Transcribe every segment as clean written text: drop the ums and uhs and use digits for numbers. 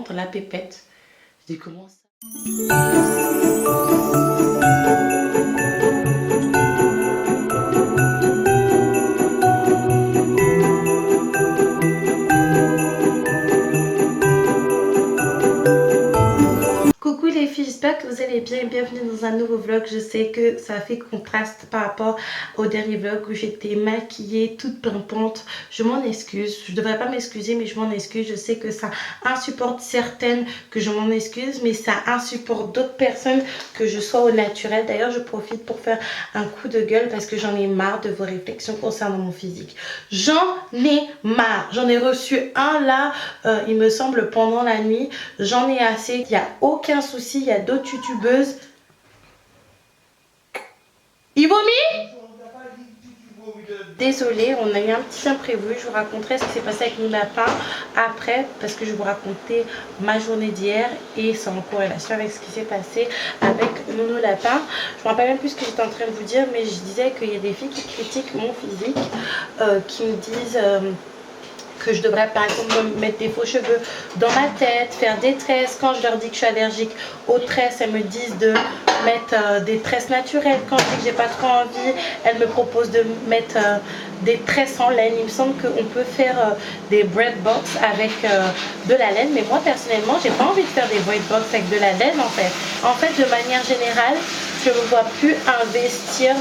dans la pépette. Je dis comment ça? Coucou les filles, j'espère que vous allez bien et bienvenue dans un nouveau vlog. Je sais que ça fait contraste par rapport au dernier vlog où j'étais maquillée, toute pimpante. Je m'en excuse, je devrais pas m'excuser mais je m'en excuse. Je sais que ça insupporte certaines que je m'en excuse, mais ça insupporte d'autres personnes que je sois au naturel. D'ailleurs je profite pour faire un coup de gueule parce que j'en ai marre de vos réflexions concernant mon physique. J'en ai marre, j'en ai reçu un là, il me semble pendant la nuit. J'en ai assez, il n'y a aucun souci, il y a d'autres youtubeuses. Il vomit? Désolée, on a eu un petit imprévu. Je vous raconterai ce qui s'est passé avec mon lapin après, parce que je vais vous raconter ma journée d'hier et c'est en corrélation avec ce qui s'est passé avec Nono Lapin. Je me rappelle même plus ce que j'étais en train de vous dire, mais je disais qu'il y a des filles qui critiquent mon physique, qui me disent que je devrais par exemple me mettre des faux cheveux dans ma tête, faire des tresses. Quand je leur dis que je suis allergique aux tresses, elles me disent de mettre des tresses naturelles. Quand je dis que j'ai pas trop envie, elles me proposent de mettre des tresses en laine. Il me semble qu'on peut faire des braid box avec de la laine, mais moi personnellement j'ai pas envie de faire des braid box avec de la laine en fait. En fait, de manière générale, je ne me vois plus investir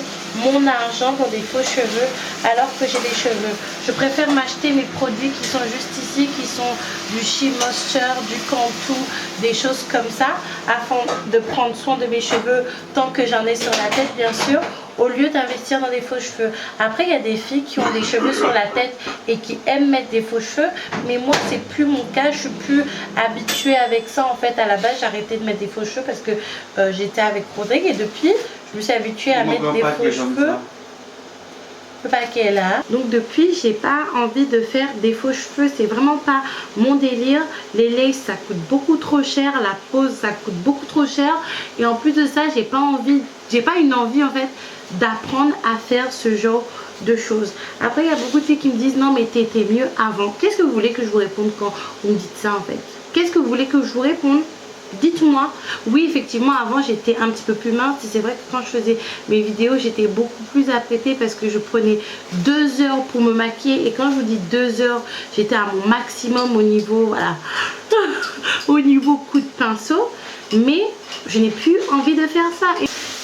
mon argent dans des faux cheveux alors que j'ai des cheveux. Je préfère m'acheter mes produits qui sont juste ici, qui sont du She Moisture, du Cantu, des choses comme ça, afin de prendre soin de mes cheveux tant que j'en ai sur la tête bien sûr, au lieu d'investir dans des faux cheveux. Après il y a des filles qui ont des cheveux sur la tête et qui aiment mettre des faux cheveux, mais moi c'est plus mon cas, je suis plus habituée avec ça en fait. À la base j'ai arrêté de mettre des faux cheveux parce que j'étais avec Rodrigue et depuis je me suis habituée à mettre des faux cheveux. Le paquet est là. Donc depuis j'ai pas envie de faire des faux cheveux, c'est vraiment pas mon délire. Les laces ça coûte beaucoup trop cher, la pose ça coûte beaucoup trop cher et en plus de ça j'ai pas une envie en fait d'apprendre à faire ce genre de choses. Après il y a beaucoup de filles qui me disent non mais t'étais mieux avant. Qu'est-ce que vous voulez que je vous réponde quand vous me dites ça en fait? Qu'est-ce que vous voulez que je vous réponde? Dites-moi. Oui effectivement avant j'étais un petit peu plus mince et c'est vrai que quand je faisais mes vidéos j'étais beaucoup plus apprêtée parce que je prenais 2 heures pour me maquiller et quand je vous dis 2 heures j'étais à mon maximum au niveau voilà au niveau coup de pinceau, mais je n'ai plus envie de faire ça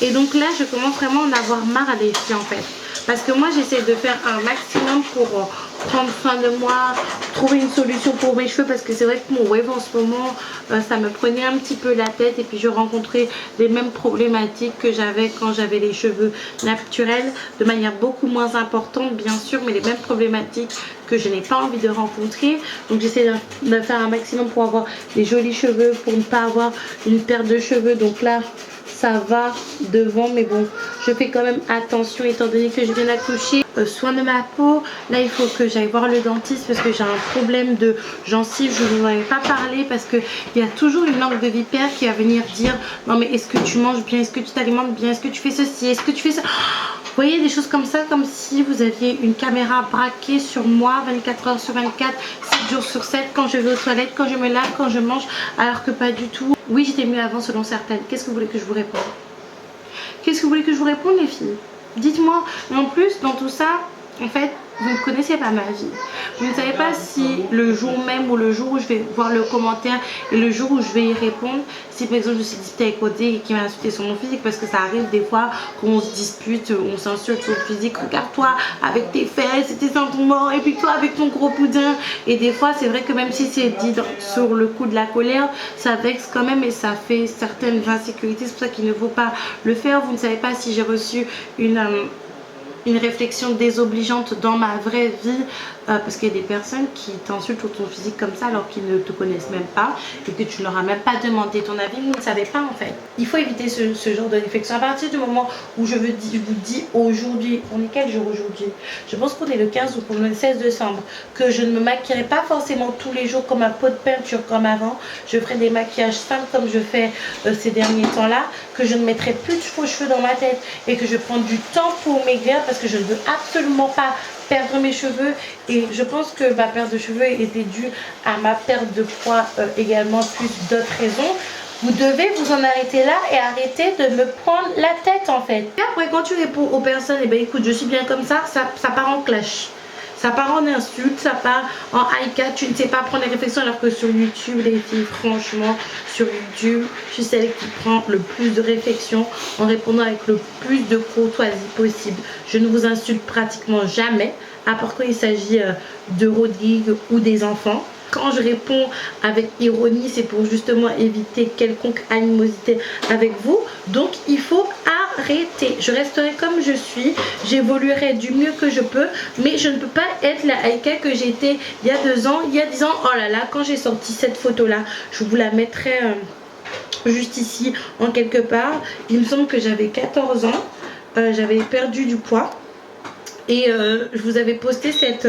et donc là je commence vraiment à en avoir marre à des filles en fait parce que moi j'essaie de faire un maximum pour prendre soin de moi, trouver une solution pour mes cheveux parce que c'est vrai que mon wave en ce moment ça me prenait un petit peu la tête et puis je rencontrais les mêmes problématiques que j'avais quand j'avais les cheveux naturels, de manière beaucoup moins importante bien sûr, mais les mêmes problématiques que je n'ai pas envie de rencontrer. Donc j'essaie de faire un maximum pour avoir des jolis cheveux, pour ne pas avoir une perte de cheveux. Donc là ça va devant, mais bon je fais quand même attention étant donné que je viens d'accoucher. Soin de ma peau, là il faut que j'aille voir le dentiste parce que j'ai un problème de gencive. Je ne vous en avais pas parlé parce que il y a toujours une langue de vipère qui va venir dire non mais est-ce que tu manges bien, est-ce que tu t'alimentes bien, est-ce que tu fais ceci, est-ce que tu fais ça. Vous voyez des choses comme ça, comme si vous aviez une caméra braquée sur moi 24 heures sur 24, 7 jours sur 7, quand je vais aux toilettes, quand je me lave, quand je mange, alors que pas du tout. Oui j'étais mieux avant selon certaines. Qu'est-ce que vous voulez que je vous réponde? Qu'est-ce que vous voulez que je vous réponde les filles? Dites-moi. Et en plus dans tout ça, en fait, vous ne connaissez pas ma vie. Vous ne savez pas si le jour même ou le jour où je vais voir le commentaire et le jour où je vais y répondre, si par exemple je suis disputée avec Rodrigue et qui m'a insulté sur mon physique, parce que ça arrive des fois qu'on se dispute, on s'insulte sur le physique, regarde-toi avec tes fesses et tes seins morts et puis toi avec ton gros boudin. Et des fois c'est vrai que même si c'est dit sur le coup de la colère, ça vexe quand même et ça fait certaines insécurités, c'est pour ça qu'il ne faut pas le faire. Vous ne savez pas si j'ai reçu une réflexion désobligeante dans ma vraie vie parce qu'il y a des personnes qui t'insultent sur ton physique comme ça alors qu'ils ne te connaissent même pas et que tu ne leur as même pas demandé ton avis, vous ne savez pas en fait. Il faut éviter ce genre de réflexion. À partir du moment où je vous dis aujourd'hui, on est quel jour aujourd'hui? Je pense qu'on est le 15 ou le 16 décembre, que je ne me maquillerai pas forcément tous les jours comme un pot de peinture comme avant. Je ferai des maquillages simples comme je fais ces derniers temps là, que je ne mettrai plus de faux cheveux dans ma tête et que je prends du temps pour maigrir parce que je ne veux absolument pas perdre mes cheveux et je pense que ma perte de cheveux était due à ma perte de poids également, plus d'autres raisons. Vous devez vous en arrêter là et arrêter de me prendre la tête en fait. Et après quand tu réponds aux personnes, eh ben écoute, je suis bien comme ça part en clash. Ça part en insulte, ça part en high tu ne sais pas prendre les réflexions alors que sur YouTube, les filles, franchement, sur YouTube, je suis celle qui prend le plus de réflexions en répondant avec le plus de courtoisie possible. Je ne vous insulte pratiquement jamais, à part quand il s'agit de Rodrigue ou des enfants. Quand je réponds avec ironie, c'est pour justement éviter quelconque animosité avec vous. Donc il faut arrêter. Je resterai comme je suis. J'évoluerai du mieux que je peux. Mais je ne peux pas être la Aïka que j'étais il y a 2 ans, il y a 10 ans. Oh là là, quand j'ai sorti cette photo-là, je vous la mettrai juste ici en quelque part. Il me semble que j'avais 14 ans. J'avais perdu du poids. Et je vous avais posté cette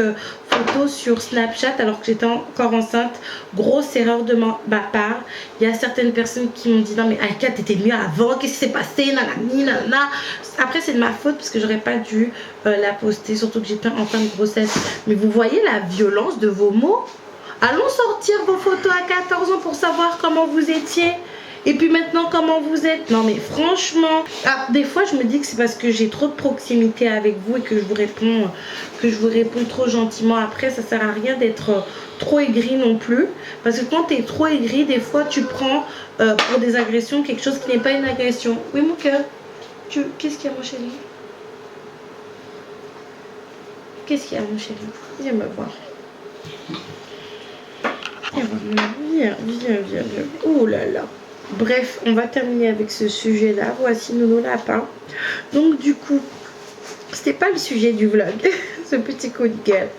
photo sur Snapchat alors que j'étais encore enceinte. Grosse erreur de ma part. Il y a certaines personnes qui m'ont dit non mais Aïka t'étais mieux avant, qu'est-ce qui s'est passé, nanani nanana. Après c'est de ma faute parce que j'aurais pas dû la poster, surtout que j'étais en fin de grossesse. Mais vous voyez la violence de vos mots. Allons sortir vos photos à 14 ans pour savoir comment vous étiez. Et puis maintenant comment vous êtes. Non mais franchement, des fois je me dis que c'est parce que j'ai trop de proximité avec vous et que je vous réponds trop gentiment. Après ça sert à rien d'être trop aigri non plus, parce que quand tu es trop aigri, des fois tu prends pour des agressions quelque chose qui n'est pas une agression. Oui mon cœur, qu'est-ce qu'il y a mon chéri? Qu'est-ce qu'il y a mon chéri? Viens me voir. Viens. Oh là là. Bref, on va terminer avec ce sujet-là. Voici Nounou Lapin. Donc du coup, c'était pas le sujet du vlog, ce petit coup de gueule.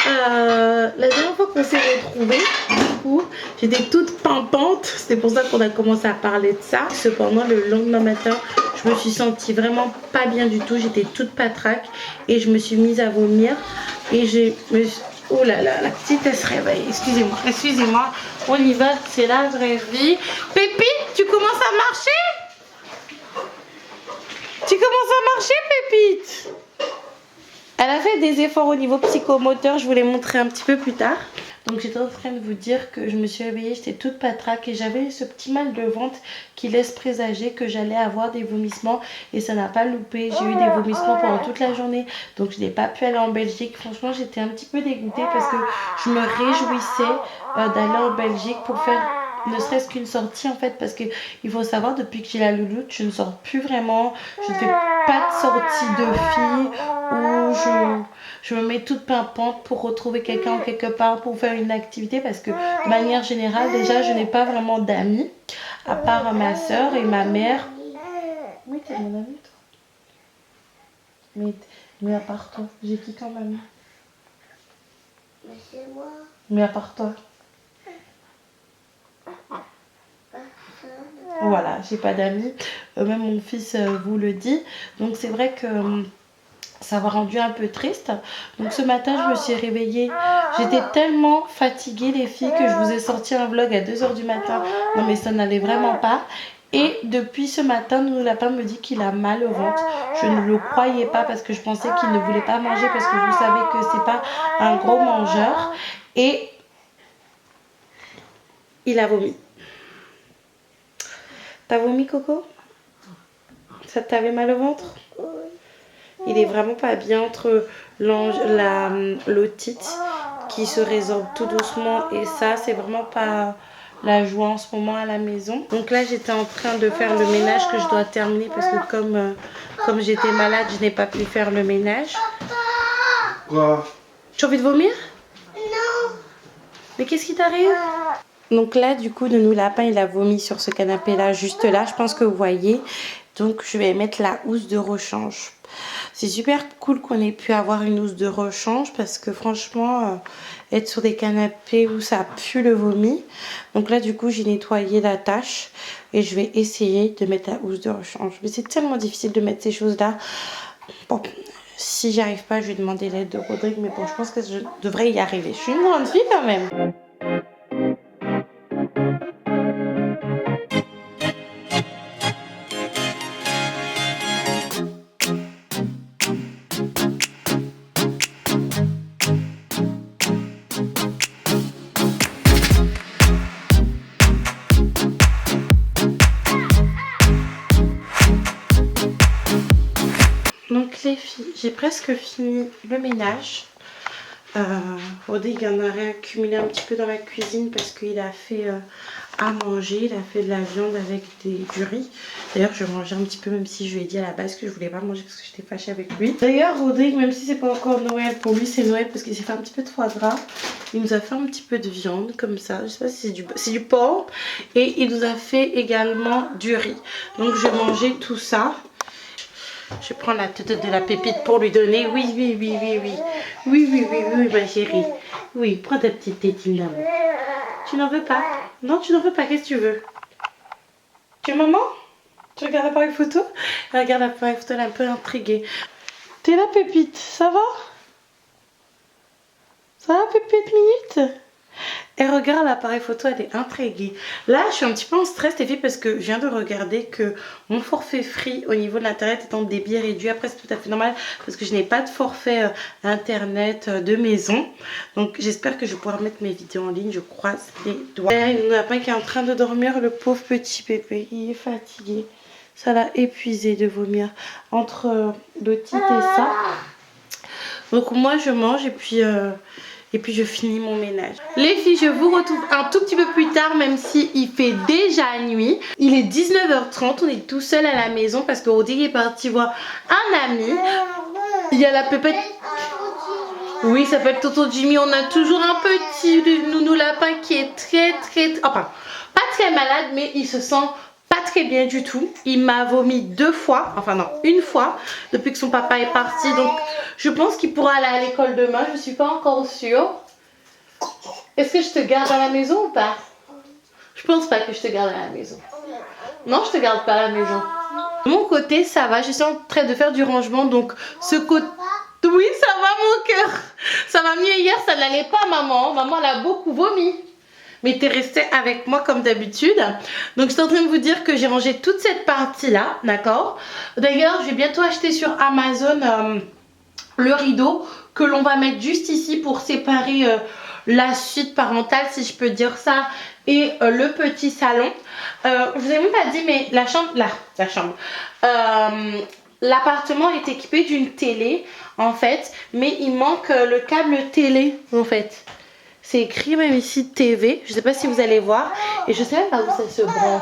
La dernière fois qu'on s'est retrouvés, du coup, j'étais toute pimpante. C'est pour ça qu'on a commencé à parler de ça. Cependant, le lendemain matin, je me suis sentie vraiment pas bien du tout. J'étais toute patraque et je me suis mise à vomir. Et oh là là, la petite elle se réveille. Excusez-moi. On y va, c'est la vraie vie. Pépite, tu commences à marcher? Tu commences à marcher, Pépite? Elle a fait des efforts au niveau psychomoteur, je vous les montrer un petit peu plus tard. Donc j'étais en train de vous dire que je me suis réveillée, j'étais toute patraque et j'avais ce petit mal de ventre qui laisse présager que j'allais avoir des vomissements et ça n'a pas loupé. J'ai eu des vomissements pendant toute la journée, donc je n'ai pas pu aller en Belgique. Franchement j'étais un petit peu dégoûtée parce que je me réjouissais d'aller en Belgique pour faire ne serait-ce qu'une sortie en fait, parce que il faut savoir, depuis que j'ai la louloute, je ne sors plus vraiment, je ne fais pas de sortie de filles où je me mets toute pimpante pour retrouver quelqu'un quelque part pour faire une activité, parce que de manière générale déjà je n'ai pas vraiment d'amis à part ma soeur et ma mère. Oui, t'es mon amie toi. Mais à part toi, j'ai qui comme ami? Mais c'est moi. Mais à part toi. Voilà, j'ai pas d'amis. Même mon fils vous le dit. Donc c'est vrai que ça m'a rendu un peu triste. Donc ce matin je me suis réveillée. J'étais tellement fatiguée les filles que je vous ai sorti un vlog à 2 h du matin. Non mais ça n'allait vraiment pas. Et depuis ce matin, Nounou Lapin me dit qu'il a mal au ventre. Je ne le croyais pas parce que je pensais qu'il ne voulait pas manger, parce que vous savez que c'est pas un gros mangeur. Et il a vomi. T'as vomi, Coco? Ça t'avait mal au ventre? Il est vraiment pas bien entre l'otite qui se résorbe tout doucement et ça, c'est vraiment pas la joie en ce moment à la maison. Donc là, j'étais en train de faire le ménage que je dois terminer parce que comme j'étais malade, je n'ai pas pu faire le ménage. Quoi? Tu as envie de vomir? Non. Mais qu'est-ce qui t'arrive? Donc là, du coup, Nounou Lapin, il a vomi sur ce canapé-là, juste là. Je pense que vous voyez. Donc, je vais mettre la housse de rechange. C'est super cool qu'on ait pu avoir une housse de rechange parce que franchement, être sur des canapés où ça pue le vomi. Donc là, du coup, j'ai nettoyé la tâche et je vais essayer de mettre la housse de rechange. Mais c'est tellement difficile de mettre ces choses-là. Bon, si j'y arrive pas, je vais demander l'aide de Rodrigue. Mais bon, je pense que je devrais y arriver. Je suis une grande fille quand même. les filles, j'ai presque fini le ménage. Rodrigue en a réaccumulé un petit peu dans la cuisine parce qu'il a fait à manger. Il a fait de la viande avec du riz. D'ailleurs, je mangeais un petit peu, même si je lui ai dit à la base que je voulais pas manger parce que j'étais fâchée avec lui. D'ailleurs, Rodrigue, même si c'est pas encore Noël, pour lui c'est Noël parce qu'il s'est fait un petit peu de foie gras. Il nous a fait un petit peu de viande comme ça. Je sais pas si c'est du porc. Et il nous a fait également du riz. Donc je vais manger tout ça. Je prends la tête de la pépite pour lui donner. Oui, oui, oui, oui, oui. Oui, oui, oui, oui, ma chérie. Oui, prends ta petite tétine d'amour. Tu n'en veux pas? Non, tu n'en veux pas. Qu'est-ce que tu veux? Tu es maman? Tu regardes l'appareil photo? Elle regarde l'appareil photo, elle est un peu intriguée. T'es là, pépite? Ça va? Ça va, pépite minute? Elle regarde l'appareil photo, elle est intriguée. Là, je suis un petit peu en stress, les filles, parce que je viens de regarder que mon forfait free au niveau de l'internet est en débit réduit. Après, c'est tout à fait normal parce que je n'ai pas de forfait internet de maison. Donc, j'espère que je vais pouvoir mettre mes vidéos en ligne. Je croise les doigts. Il n'y en a pas qui est en train de dormir, le pauvre petit bébé. Il est fatigué. Ça l'a épuisé de vomir entre l'otite et ça. Donc, moi, je mange et puis je finis mon ménage. Les filles, je vous retrouve un tout petit peu plus tard, même si il fait déjà nuit. Il est 19h30, on est tout seul à la maison parce que Rodrigue est parti voir un ami. Il y a la pépette. Oui, ça s'appelle Tonton Jimmy. On a toujours un petit nounou lapin qui est enfin, pas très malade, mais il se sent pas très bien du tout. Il m'a vomi 2 fois, enfin non, 1 fois, depuis que son papa est parti. Donc je pense qu'il pourra aller à l'école demain, je suis pas encore sûre. Est-ce que je te garde à la maison ou pas? Je pense pas que je te garde à la maison. Non, je te garde pas à la maison. De mon côté, ça va, je suis en train de faire du rangement, donc ce côté... Oui, ça va mon cœur. Ça va mieux. Hier, ça n'allait pas, maman. Maman, elle a beaucoup vomi. Mais t'es resté avec moi comme d'habitude. Donc je suis en train de vous dire que j'ai rangé toute cette partie là, d'accord. D'ailleurs je vais bientôt acheter sur Amazon le rideau que l'on va mettre juste ici pour séparer la suite parentale, si je peux dire ça, et le petit salon. Je vous ai même pas dit, mais la chambre, l'appartement est équipé d'une télé en fait, mais il manque le câble télé en fait. C'est écrit même ici TV, je sais pas si vous allez voir, et je sais même pas où ça se branche.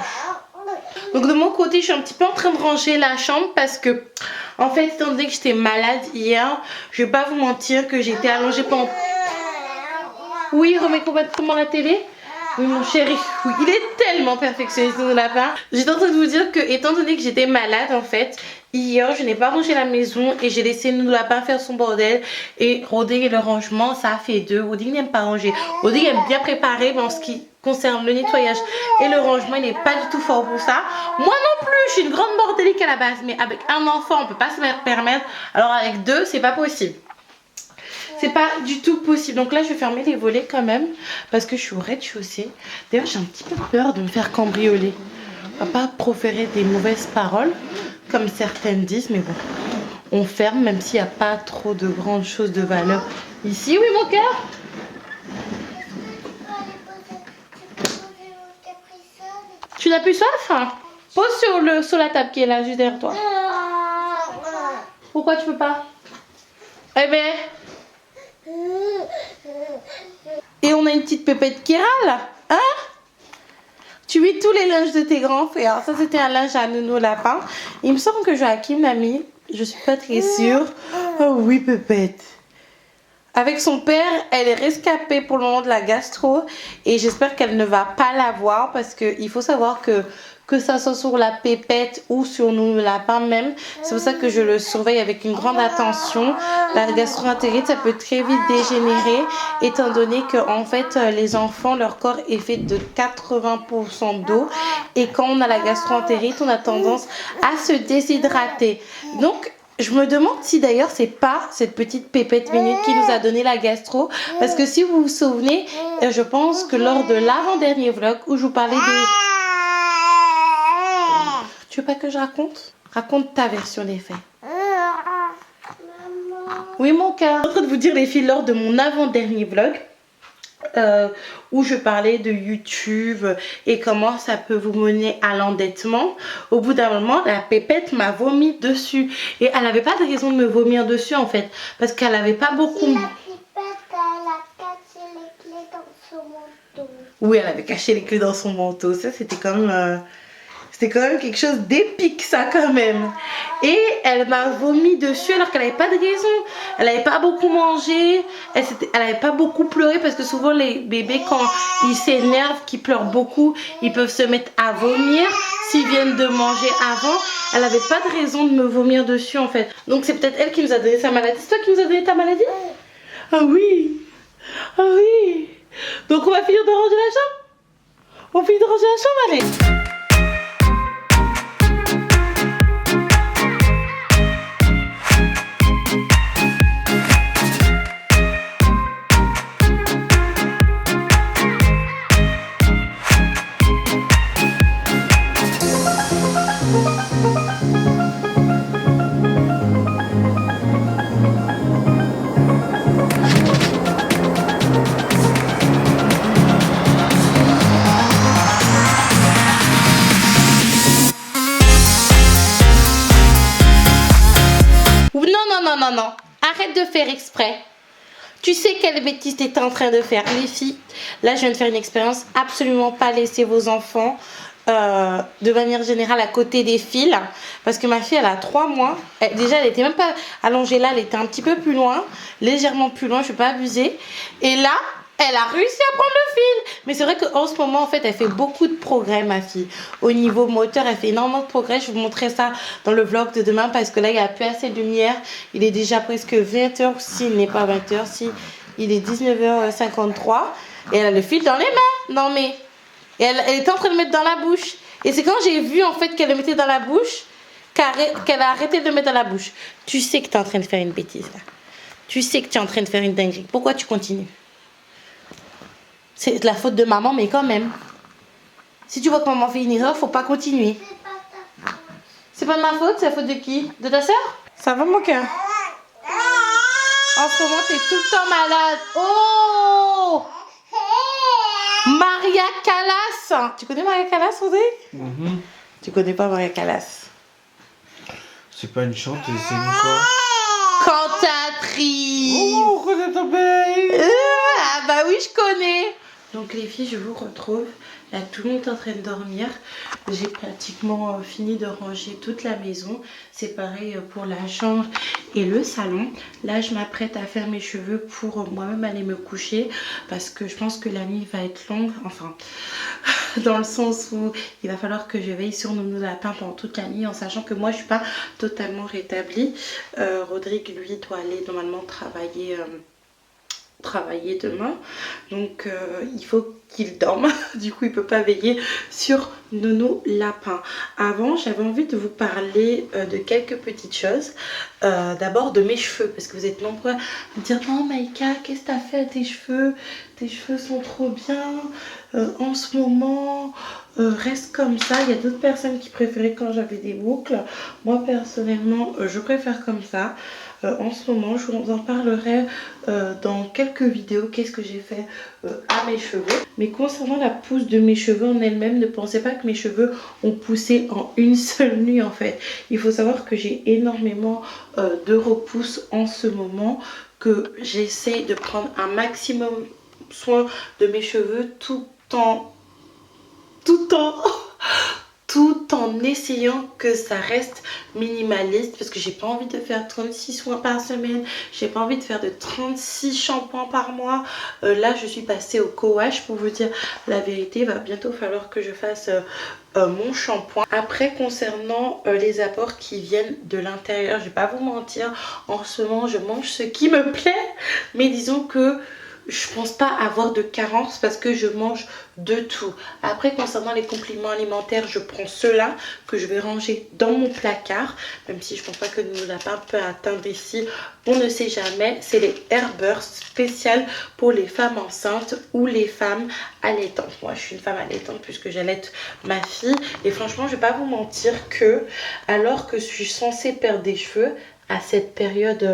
Donc de mon côté, je suis un petit peu en train de ranger la chambre parce que, en fait, étant donné que j'étais malade hier, je vais pas vous mentir que j'étais allongée pendant... Oui, remets complètement la télé. Oui mon chéri, oui, il est tellement perfectionniste mon lapin. J'étais en train de vous dire que, étant donné que j'étais malade en fait, hier je n'ai pas rangé la maison et j'ai laissé mon lapin faire son bordel. Et Rodrigue et le rangement, ça a fait 2. Rodrigue n'aime pas ranger. Rodrigue aime bien préparer, mais en ce qui concerne le nettoyage et le rangement, il n'est pas du tout fort pour ça. Moi non plus, je suis une grande bordélique à la base, mais avec un enfant on peut pas se permettre. Alors avec 2, c'est pas possible. C'est pas du tout possible. Donc là, je vais fermer les volets quand même parce que je suis au rez-de-chaussée. D'ailleurs, j'ai un petit peu peur de me faire cambrioler. On va pas proférer des mauvaises paroles comme certaines disent, mais bon, on ferme même s'il n'y a pas trop de grandes choses de valeur ici. Oui, mon cœur? Tu n'as plus soif? Pose sur la table qui est là, juste derrière toi. Pourquoi tu peux pas? Eh ben... Et on a une petite pépette qui râle, hein? Tu mets tous les linges de tes grands frères. Ça c'était un linge à nounou lapin. Il me semble que Joachim l'a mis. Je suis pas très sûre. Oh oui pépette. Avec son père, elle est rescapée pour le moment de la gastro. Et j'espère qu'elle ne va pas l'avoir. Parce qu'il faut savoir que ça soit sur la pépette ou sur nous lapin même. C'est pour ça que je le surveille avec une grande attention. La gastro-entérite, ça peut très vite dégénérer, étant donné que en fait les enfants, leur corps est fait de 80% d'eau. Et quand on a la gastro-entérite, on a tendance à se déshydrater. Donc je me demande si d'ailleurs c'est pas cette petite pépette minute qui nous a donné la gastro. Parce que si vous vous souvenez, je pense que lors de l'avant-dernier vlog où je vous parlais des... Tu veux pas que je raconte? Raconte ta version des faits. Oui mon cœur. Je suis en train de vous dire les filles, lors de mon avant-dernier vlog, où je parlais de YouTube et comment ça peut vous mener à l'endettement. Au bout d'un moment, la pépette m'a vomi dessus. Et elle n'avait pas de raison de me vomir dessus en fait. Parce qu'elle n'avait pas beaucoup... Si la pipette, elle a caché les clés dans son manteau. Oui, elle avait caché les clés dans son manteau. Ça, c'était quand même... C'était quand même quelque chose d'épique, ça, quand même. Et elle m'a vomi dessus alors qu'elle n'avait pas de raison. Elle n'avait pas beaucoup mangé. Elle n'avait pas beaucoup pleuré parce que souvent, les bébés, quand ils s'énervent, qu'ils pleurent beaucoup, ils peuvent se mettre à vomir s'ils viennent de manger avant. Elle n'avait pas de raison de me vomir dessus, en fait. Donc, c'est peut-être elle qui nous a donné sa maladie. C'est toi qui nous a donné ta maladie? Ah oui. Ah oui. Donc, on va finir de ranger la chambre? On finit de ranger la chambre, allez. Non, arrête de faire exprès. Tu sais quelle bêtise tu étais en train de faire. Les filles, là je viens de faire une expérience. Absolument pas laisser vos enfants de manière générale à côté des fils. Parce que ma fille, elle a 3 mois. Déjà, elle était même pas allongée là, elle était un petit peu plus loin. Légèrement plus loin, je ne vais pas abuser. Et là, elle a réussi à prendre le fil. Mais c'est vrai qu'en ce moment, en fait, elle fait beaucoup de progrès, ma fille. Au niveau moteur, elle fait énormément de progrès. Je vais vous montrer ça dans le vlog de demain parce que là, il n'y a plus assez de lumière. Il est déjà presque 20h. S'il n'est pas 20h, si il est 19h53. Et elle a le fil dans les mains. Non, mais... Et elle était en train de le mettre dans la bouche. Et c'est quand j'ai vu, en fait, qu'elle le mettait dans la bouche qu'elle a arrêté de le mettre dans la bouche. Tu sais que tu es en train de faire une bêtise, là. Tu sais que tu es en train de faire une dinguerie. Pourquoi tu continues? C'est de la faute de maman, mais quand même. Si tu vois que maman fait une erreur, faut pas continuer. C'est pas de ma faute, c'est la faute de qui? De ta soeur? Ça va mon cœur? En ce moment, t'es tout le temps malade. Oh! Maria Callas. Tu connais Maria Callas, Audrey? Tu connais pas Maria Callas? C'est pas une chanteuse, c'est une quoi? Cantatrice. Oh, on connaît ta belle. Ah bah oui, je connais. Donc les filles, je vous retrouve. Là, tout le monde est en train de dormir. J'ai pratiquement fini de ranger toute la maison. C'est pareil pour la chambre et le salon. Là, je m'apprête à faire mes cheveux pour moi-même aller me coucher. Parce que je pense que la nuit va être longue. Enfin, dans le sens où il va falloir que je veille sur nos lapins pendant toute la nuit. En sachant que moi, je suis pas totalement rétablie. Rodrigue, lui, doit aller normalement travailler demain, donc il faut qu'il dorme. Du coup il peut pas veiller sur Nono Lapin. Avant j'avais envie de vous parler de quelques petites choses. D'abord de mes cheveux, parce que vous êtes nombreux à me dire non Maïka, qu'est-ce que t'as fait à tes cheveux sont trop bien en ce moment, reste comme ça. Il y a d'autres personnes qui préféraient quand j'avais des boucles. Moi personnellement je préfère comme ça. En ce moment, je vous en parlerai dans quelques vidéos, qu'est-ce que j'ai fait à mes cheveux. Mais concernant la pousse de mes cheveux en elle-même, ne pensez pas que mes cheveux ont poussé en une seule nuit en fait. Il faut savoir que j'ai énormément de repousse en ce moment, que j'essaie de prendre un maximum soin de mes cheveux tout en essayant que ça reste minimaliste, parce que j'ai pas envie de faire 36 soins par semaine, j'ai pas envie de faire de 36 shampoings par mois. Là je suis passée au co-wash, pour vous dire la vérité. Il va bientôt falloir que je fasse mon shampoing. Après concernant les apports qui viennent de l'intérieur, je vais pas vous mentir, en ce moment je mange ce qui me plaît, mais disons que je pense pas avoir de carence parce que je mange de tout. Après concernant les compléments alimentaires, je prends ceux-là que je vais ranger dans mon placard, même si je pense pas que nos lapins peut atteindre ici, on ne sait jamais. C'est les Airburst spéciales pour les femmes enceintes ou les femmes allaitantes. Moi je suis une femme allaitante puisque j'allaite ma fille, et franchement je vais pas vous mentir que alors que je suis censée perdre des cheveux à cette période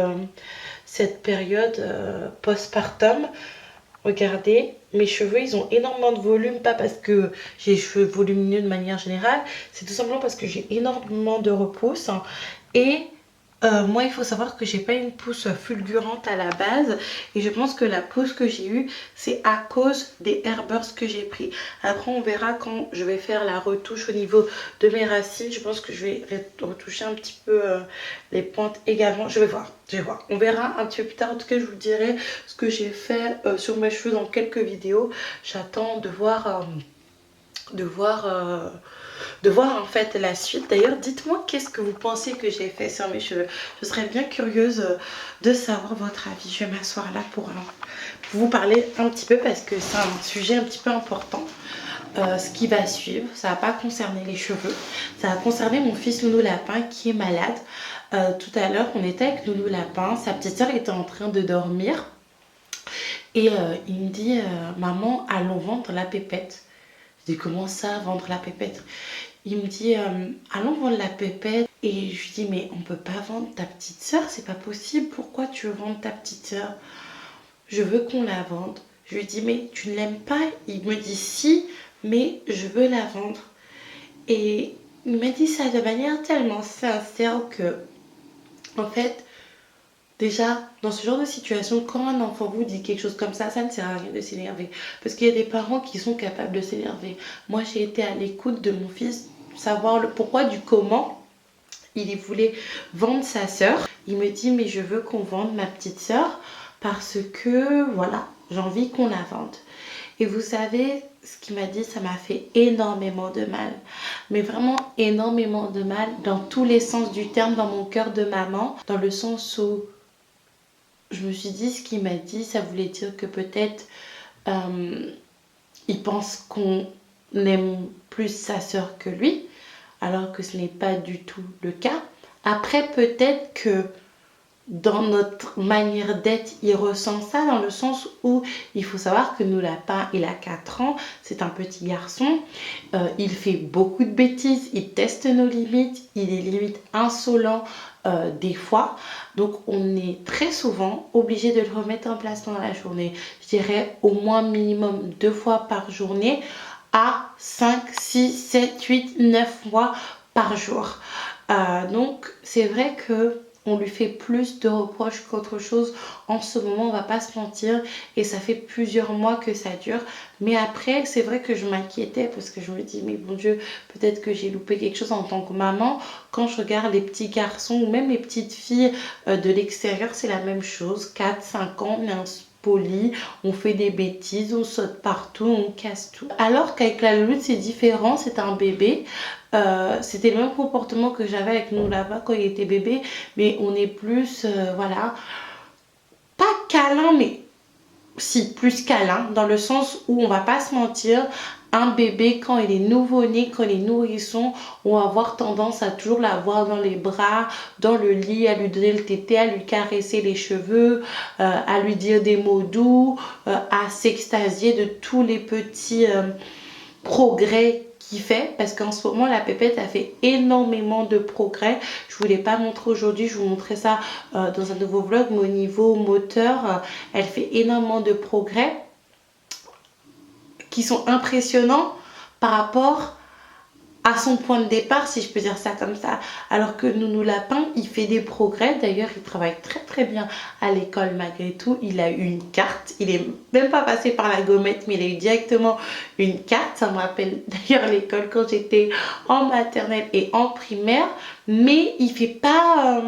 postpartum, Regardez, mes cheveux, ils ont énormément de volume, pas parce que j'ai les cheveux volumineux de manière générale, c'est tout simplement parce que j'ai énormément de repousse. Et moi, il faut savoir que j'ai pas une pousse fulgurante à la base. Et je pense que la pousse que j'ai eue, c'est à cause des Airburst que j'ai pris. Après, on verra quand je vais faire la retouche au niveau de mes racines. Je pense que je vais retoucher un petit peu les pointes également. Je vais voir. On verra un petit peu plus tard. En tout cas, je vous dirai ce que j'ai fait sur mes cheveux dans quelques vidéos. J'attends de voir... de voir en fait la suite. D'ailleurs, dites-moi qu'est-ce que vous pensez que j'ai fait sur mes cheveux. Je serais bien curieuse de savoir votre avis. Je vais m'asseoir là pour vous parler un petit peu parce que c'est un sujet un petit peu important. Ce qui va suivre, ça va pas concerner les cheveux, ça va concerner mon fils Nounou Lapin qui est malade. Tout à l'heure, on était avec Nounou Lapin, sa petite soeur était en train de dormir et il me dit maman, allons vendre la pépette. Je dis comment ça, vendre la pépette? Il me dit allons vendre la pépette. Et je lui dis mais on peut pas vendre ta petite soeur, c'est pas possible. Pourquoi tu veux vendre ta petite soeur? Je veux qu'on la vende. Je lui dis mais tu ne l'aimes pas? Il me dit si, mais je veux la vendre. Et il m'a dit ça de manière tellement sincère que en fait déjà, dans ce genre de situation, quand un enfant vous dit quelque chose comme ça ne sert à rien de s'énerver. Parce qu'il y a des parents qui sont capables de s'énerver. Moi, j'ai été à l'écoute de mon fils, savoir le pourquoi du comment il voulait vendre sa sœur. Il me dit, mais je veux qu'on vende ma petite sœur parce que, voilà, j'ai envie qu'on la vende. Et vous savez, ce qu'il m'a dit, ça m'a fait énormément de mal. Mais vraiment énormément de mal dans tous les sens du terme, dans mon cœur de maman. Dans le sens où je me suis dit, ce qu'il m'a dit, ça voulait dire que peut-être il pense qu'on aime plus sa sœur que lui, alors que ce n'est pas du tout le cas. Après, peut-être que dans notre manière d'être, il ressent ça dans le sens où il faut savoir que Nounou Lapin, il a 4 ans, c'est un petit garçon, il fait beaucoup de bêtises, il teste nos limites, il est limite insolent des fois, donc on est très souvent obligé de le remettre en place dans la journée. Je dirais au moins minimum 2 fois par journée à 5, 6, 7, 8, 9 fois par jour. Donc c'est vrai que on lui fait plus de reproches qu'autre chose en ce moment, on va pas se mentir, et ça fait plusieurs mois que ça dure. Mais après, c'est vrai que je m'inquiétais parce que je me dis, mais bon Dieu, peut-être que j'ai loupé quelque chose en tant que maman. Quand je regarde les petits garçons ou même les petites filles de l'extérieur, c'est la même chose. 4, 5 ans, on est impoli, on fait des bêtises, on saute partout, on casse tout. Alors qu'avec la louloute, c'est différent, c'est un bébé. C'était le même comportement que j'avais avec Nounou Lapin quand il était bébé, mais on est plus, voilà, pas câlin, mais si, plus câlin, dans le sens où on va pas se mentir, un bébé quand il est nouveau-né, quand il est nourrisson, on va avoir tendance à toujours l'avoir dans les bras, dans le lit, à lui donner le tété, à lui caresser les cheveux, à lui dire des mots doux, à s'extasier de tous les petits progrès qu'il fait, parce qu'en ce moment la pépette a fait énormément de progrès. Je vous l'ai pas montré aujourd'hui, je vous montrerai ça dans un nouveau vlog, mais au niveau moteur elle fait énormément de progrès qui sont impressionnants par rapport à son point de départ, si je peux dire ça comme ça. Alors que Nounou Lapin, il fait des progrès. D'ailleurs, il travaille très très bien à l'école malgré tout. Il a eu une carte. Il est même pas passé par la gommette, mais il a eu directement une carte. Ça me rappelle d'ailleurs l'école quand j'étais en maternelle et en primaire. Mais il fait pas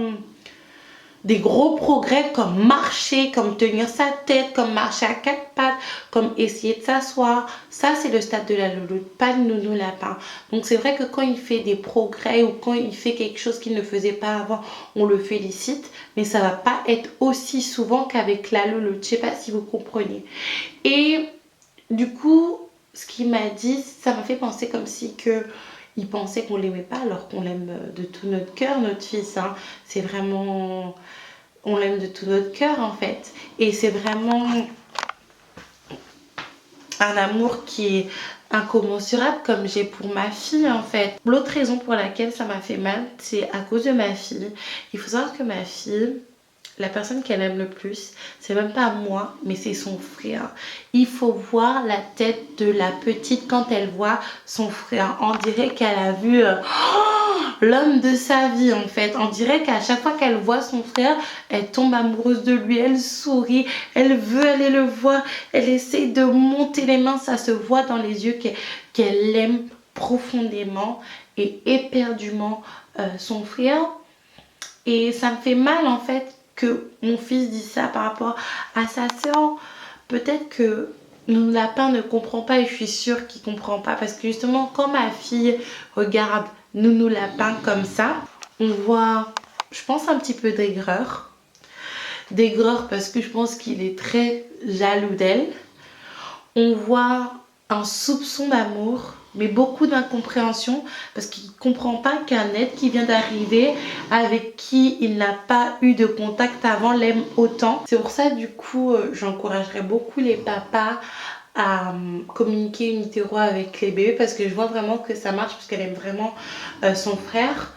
des gros progrès comme marcher, comme tenir sa tête, comme marcher à 4 pattes, comme essayer de s'asseoir. Ça, c'est le stade de la louloute, pas de Nounou Lapin. Donc c'est vrai que quand il fait des progrès ou quand il fait quelque chose qu'il ne faisait pas avant, on le félicite, mais ça va pas être aussi souvent qu'avec la louloute. Je sais pas si vous comprenez. Et du coup, ce qu'il m'a dit, ça m'a fait penser comme si que il pensait qu'on l'aimait pas alors qu'on l'aime de tout notre cœur, notre fils. Hein. C'est vraiment... On l'aime de tout notre cœur en fait. Et c'est vraiment un amour qui est incommensurable comme j'ai pour ma fille en fait. L'autre raison pour laquelle ça m'a fait mal, c'est à cause de ma fille. Il faut savoir que ma fille, la personne qu'elle aime le plus, c'est même pas moi, mais c'est son frère. Il faut voir la tête de la petite quand elle voit son frère. On dirait qu'elle a vu l'homme de sa vie en fait. On dirait qu'à chaque fois qu'elle voit son frère, elle tombe amoureuse de lui, elle sourit, elle veut aller le voir, elle essaie de monter les mains, ça se voit dans les yeux qu'elle aime profondément et éperdument son frère. Et ça me fait mal en fait que mon fils dise ça par rapport à sa soeur. Peut-être que Nounou Lapin ne comprend pas et je suis sûre qu'il comprend pas. Parce que justement, quand ma fille regarde Nounou Lapin comme ça, on voit, je pense, un petit peu d'aigreur. D'aigreur parce que je pense qu'il est très jaloux d'elle. On voit un soupçon d'amour, mais beaucoup d'incompréhension parce qu'il ne comprend pas qu'un être qui vient d'arriver, avec qui il n'a pas eu de contact avant, l'aime autant. C'est pour ça du coup j'encouragerais beaucoup les papas à communiquer in utero avec les bébés parce que je vois vraiment que ça marche parce qu'elle aime vraiment son frère.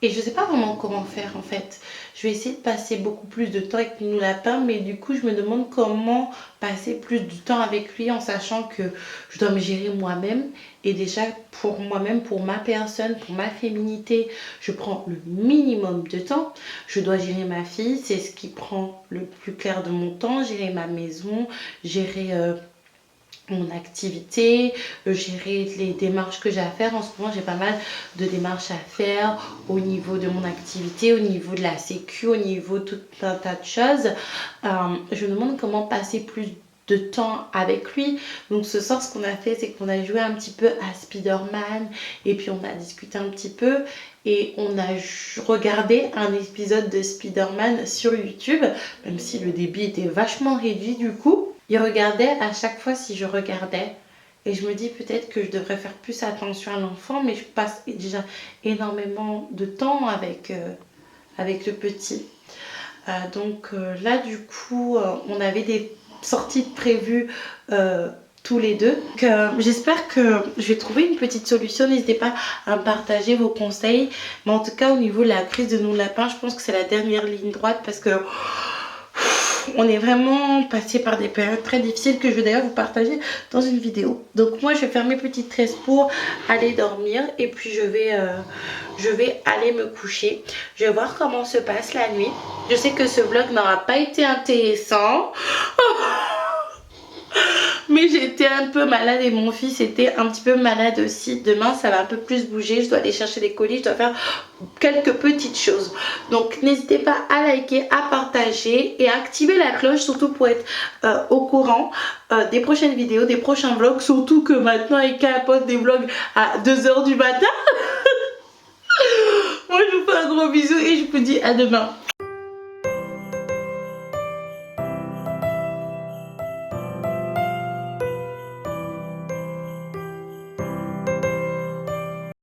Et je sais pas vraiment comment faire en fait. Je vais essayer de passer beaucoup plus de temps avec Nounou Lapin, mais du coup je me demande comment passer plus de temps avec lui en sachant que je dois me gérer moi-même. Et déjà pour moi-même, pour ma personne, pour ma féminité, je prends le minimum de temps. Je dois gérer ma fille, c'est ce qui prend le plus clair de mon temps. Gérer ma maison, gérer mon activité, gérer les démarches que j'ai à faire. En ce moment j'ai pas mal de démarches à faire au niveau de mon activité, au niveau de la sécu, au niveau de tout un tas de choses. Je me demande comment passer plus de temps avec lui. Donc ce soir ce qu'on a fait, c'est qu'on a joué un petit peu à Spider-Man et puis on a discuté un petit peu et on a regardé un épisode de Spider-Man sur YouTube, même si le débit était vachement réduit du coup. Il regardait à chaque fois si je regardais et je me dis peut-être que je devrais faire plus attention à l'enfant, mais je passe déjà énormément de temps avec le petit. Donc là du coup on avait des sorties prévues tous les deux. J'espère que je vais trouver une petite solution. N'hésitez pas à me partager vos conseils, mais en tout cas au niveau de la crise de Nounou Lapin, je pense que c'est la dernière ligne droite parce que on est vraiment passé par des périodes très difficiles que je vais d'ailleurs vous partager dans une vidéo. Donc moi je vais faire mes petites tresses pour aller dormir et puis je vais aller me coucher. Je vais voir comment se passe la nuit. Je sais que ce vlog n'aura pas été intéressant. Mais j'étais un peu malade et mon fils était un petit peu malade aussi. Demain ça va un peu plus bouger, je dois aller chercher des colis, je dois faire quelques petites choses. Donc n'hésitez pas à liker, à partager et à activer la cloche surtout pour être au courant des prochaines vidéos, des prochains vlogs. Surtout que maintenant Eka poste des vlogs à 2 h du matin. Moi je vous fais un gros bisou et je vous dis à demain.